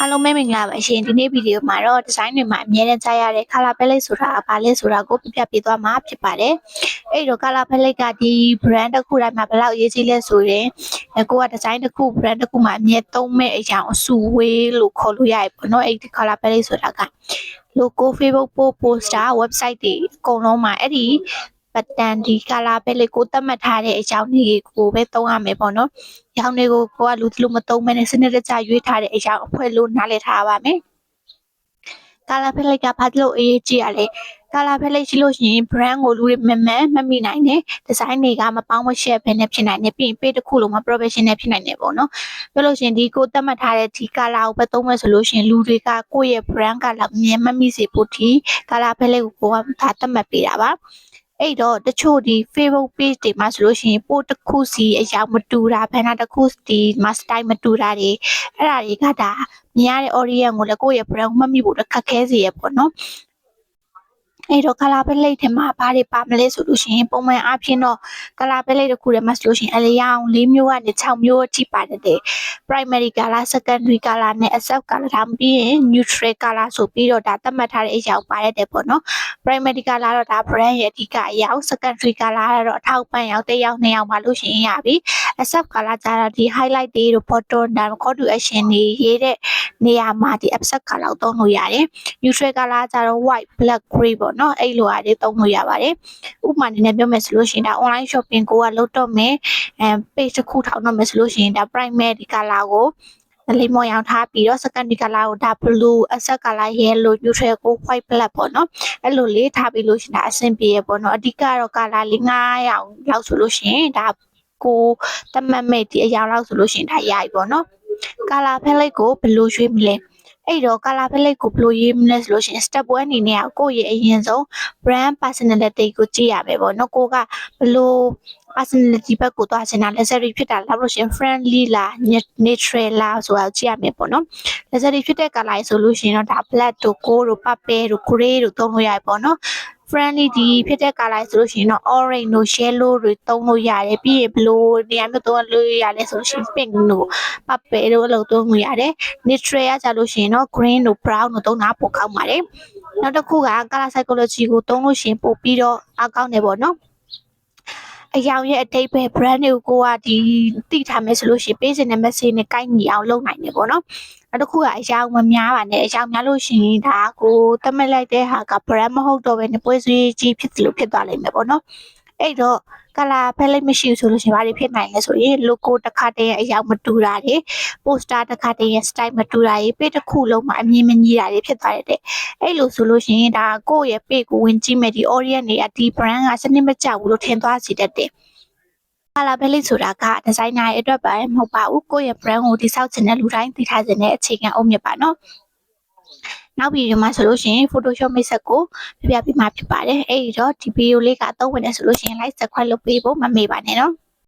အားလုံးပဲမင်္ဂလာပါရှင်ဒီနေ့ဗီဒီယိုမှာတော့ design တွေမှာအများနဲ့ကြားရတဲ့ color palette ဆိုတာဘာလဲဆိုတာကိုပြပြပေးသွားမှာဖြစ်ပါတယ်အဲ့တော့ color palette ကဒီ brand တစ်ခုတိုင်းမှာဘယ်လောက်အရေးကြီးလဲဆိုရင်ကိုက design တစ်ခု brand တစ်ခုမှာအမြဲသုံးမဲ့အရာအစုဝေးလို့ခေါ်လို့ရပြီပေါ့နော်အဲ့ဒီ color palette ဆိုတာက logo Facebook poster website တွေအကုန်လုံးမှာအဲ့ဒီပတ်တန်ဒီ color palette ကိုသတ်မှတ်ထားတဲ့အကြောင်းတွေကိုပဲသုံးရမယ်ပေါ့နော်။ရောင်တွေကိုကိုကလူမသုံးမဲနဲ့စနစ်တကျရွေးထားတဲ့အကြောင်းအဖွဲ့လို့နားလည်ထားပါမယ်။ color palette ကဘာလို့အရေးကြီးရလဲ။ color palette ရှိလို့ရှိရင် brand ကိုလူတွေမမိနိုင်နဲ့ design တွေကမပေါင်းမရှက်ဘဲနဲ့ဖြစ်နိုင်တယ်ပြီးရင် page တစ်ခုလုံးမှာ professional ဖြစ်နိုင်တယ်ပေါ့နော်။ပြောလို့ရှိရင်ဒီကိုသတ်မှတ်ထားတဲ့ဒီ color ကိုပဲသုံးမယ်ဆိုလို့ရှိရင်လူတွေကကိုယ့်ရဲ့ brand color မြင်မမိစေဖို့ဒီ color palette ကိုဒါသတ်မှတ်ပေးတာပါ။အဲ့တော့တချို့ဒီ Facebook page တွေမှာဆိုလို့ရှိရင်ပို့တစ်ခုစီအယောင်မတူတာဘန်နာတစ်ခုဒီမှာ style မတူတာတွေအဲ့ဒါတွေကဒါမြင်ရတဲ့ audience ကိုလည်းကိုယ့်ရဲ့ brand မှတ်မိဖို့ခက်ခဲစေရပေါ့နော်အဲ့တော့ color palette ထဲမှာဘာတွေပါမလဲဆိုလို့ရှိရင်ပုံမှန်အားဖြင့်တော့ color palette တစ်ခုထဲမှာဆိုလို့ရှိရင်အလျောင်း၄မျိုးကနေ6မျိုးအထိပါတတ်တယ် primary color secondary color နဲ့ accept color ဒါမှပြီးရင် neutral color ဆိုပြီးတော့ဒါသတ်မှတ်ထားတဲ့အရာပါရတယ်ပေါ့နော် primary color တော့ဒါ brand ရဲ့အဓိကအရာ secondary color ကတော့အထောက်ပံ့ရောက်တစ်ယောက်နှစ်ယောက်ပါလို့ရှိရင်ရပြီ accept color ကျတော့ဒီ highlight တွေတို့ bottom ဒါ call to action တွေရေးတဲ့နေရာမှာဒီ accept color ကိုသုံးလို့ရတယ် neutral color ကျတော့ white black gray ပေါ့နော်အဲ့လိုအားတွေသုံးလို့ရပါတယ်ဥပမာအနေနဲ့ပြောမယ်ဆိုလို့ရှိရင်ဒါ online shopping ကိုကလုပ်တော့မယ်page တစ်ခုထောင်တော့မယ်ဆိုလို့ရှိရင်ဒါ primary color ကိုလေးမော်ရောင်ထားပြီးတော့ secondary color ကိုဒါ blue accept color yellow neutral ကို white black ပေါ့နော်အဲ့လိုလေးထားပြီးလို့ရှိရင်ဒါအဆင်ပြေရပေါ့နော်အဓိကတော့ color လေး9ရောင်လောက်ဆိုလို့ရှိရင်ဒါကိုတမတ်မဲ့ဒီအရာလောက်ဆိုလို့ရှိရင်ဒါရပြီပေါ့နော် color palette ကိုဘယ်လိုရွေးမလဲအဲ့တော့ color palette ကိုဘယ်လိုရေးမလဲဆိုလို့ရှိရင် step 1အနေနဲ့ကိုယ့်ရဲ့အရင်ဆုံး brand personality ကိုကြည့်ရမယ်ပေါ့နော်ကိုကဘယ်လို personality ဘက်ကိုသွားချင်တာ luxury ဖြစ်တာလားလို့ရှိရင် friendly လား neutral လားဆိုတာကြည့်ရမယ်ပေါ့နော် luxury ဖြစ်တဲ့ color ဆိုလို့ရှိရင်တော့ဒါ black တို့ gold တို့ purple တို့ gray တို့သုံးလို့ရတယ်ပေါ့နော် friendly ဒီဖြစ်တဲ့ color ဆိုလို့ရှိရင်တော့ orange တို့ yellow တွေသုံးလို့ရတယ်ပြီးရင်ဘယ်လိုနေရာမျိုးသုံးလို့ရလဲဆိုလို့ရှိရင် pink တို့ purple တို့အဲ့လိုသုံးလို့ရတယ် neutral ကကြလို့ရှိရင်တော့ green တို့ brown တို့သုံးတာပိုကောင်းပါတယ်နောက်တစ်ခုက color psychology ကိုသုံးလို့ရှိရင်ပို့ပြီးတော့အကောင်းတယ်ပေါ့နော်အယောင်ရဲ့အတိတ်ပဲ brand တွေကိုကဒီတိထားမယ်ဆိုလို့ရှိရင်ပေးစင်တဲ့ message နဲ့ကိုက်ညီအောင်လုပ်နိုင်တယ်ပေါ့နော်နောက်တစ်ခုကအယောင်မများပါနဲ့အယောင်များလို့ရှိရင်ဒါကိုသတ်မှတ်လိုက်တဲ့ဟာက brand မဟုတ်တော့ဘဲနဲ့ပွဲစည်းကြီးဖြစ်လို့ဖြစ်သွားလိမ့်မယ်ပေါ့နော်အဲ့တော့ color palette မရှိဘူးဆိုလို့ရှိရင်ဘာတွေဖြစ်နိုင်လဲဆိုရင် logo တစ်ခါတည်းအယောင်မတူတာတွေ poster တစ်ခါတည်း style မတူတာတွေ page တစ်ခုလုံးမှာအမြင်မညီတာတွေဖြစ်သွားတဲ့အဲ့လိုဆိုလို့ရှိရင်ဒါကိုယ့်ရဲ့ page ကိုဝင်ကြည့်မဲ့ဒီ audience တွေကဒီ brand ကစနစ်မကျဘူးလို့ထင်သွားစေတတ်တယ်color palette ဆိုတာက designer ရဲ့အတွက်ပဲမဟုတ်ပါဘူးကိုယ့်ရဲ့ brand ကိုတည်ဆောက်ခြင်းနဲ့လူတိုင်းတည်ထားခြင်းနဲ့အခြေခံအုတ်မြစ်ပါနော်နောက်ဗီဒီယိုမှာဆိုလို့ရှိရင် Photoshop မိတ်ဆက်ကိုပြပြပေးမှာဖြစ်ပါတယ်အဲ့ဒီတော့ဒီဗီဒီယိုလေးကအသုံးဝင်တယ်ဆိုလို့ရှိရင် like subscribe လုပ်ပေးဖို့မမေ့ပါနဲ့နော်